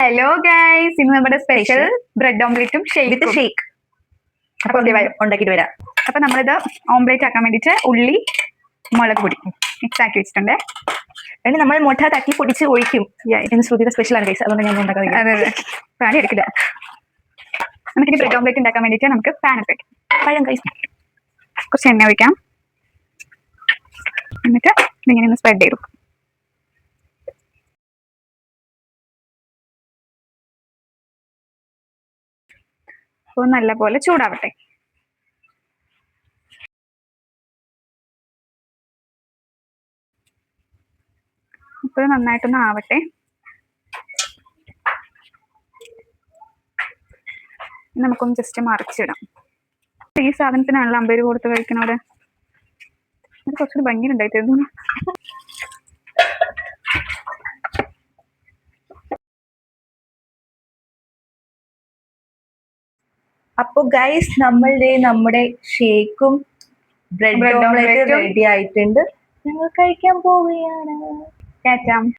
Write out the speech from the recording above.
Hello guys, ഇന്ന് നമ്മുടെ special bread ഓംലെറ്റും shake. അപ്പൊ ഉണ്ടാക്കിട്ട് വരാം. അപ്പൊ നമ്മളിത് ഓംലെറ്റ് ആക്കാൻ വേണ്ടിട്ട് ഉള്ളി, മുളക് പൊടി മിക്സ് ആക്കി വെച്ചിട്ടുണ്ട്. അതിന് നമ്മൾ മുട്ട തട്ടി പൊടിച്ച് ഒഴിക്കും. ശ്രുതിയുടെ സ്പെഷ്യൽ ആണ് ഗൈസ്, അതുകൊണ്ട് ഞാൻ ഉണ്ടാക്കാൻ. അതെ പാൻ എടുക്കില്ല. നമുക്കിനി ബ്രെഡ് ഓംലെറ്റ് ഉണ്ടാക്കാൻ വേണ്ടിട്ട് നമുക്ക് പാൻ ഇട്ട് വെക്കാം. പഴം ഗൈസ്, കുറച്ച് എണ്ണ ഒഴിക്കാം. എന്നിട്ട് ഇങ്ങനെ ഒന്ന് സ്പ്രെഡ് ചെയ്തു. അപ്പോൾ നല്ലപോലെ ചൂടാവട്ടെ. ഇപ്പോൾ നന്നായിട്ടൊന്ന് ആവട്ടെ. നമുക്കൊന്ന് ജസ്റ്റ് മറിച്ചിടാം. ഈ സാധനത്തിനാണല്ലോ 50 രൂപ കൊടുത്ത് കഴിക്കണവിടെ. അത് കുറച്ചുകൂടി ഭംഗിയുണ്ടായിട്ടായിരുന്നു. അപ്പൊ ഗൈസ് നമ്മുടെ ഷേക്കും ബ്രെഡ് ഓംലെറ്റ് റെഡി ആയിട്ടുണ്ട്. ഞങ്ങൾ കഴിക്കാൻ പോവുകയാണ്.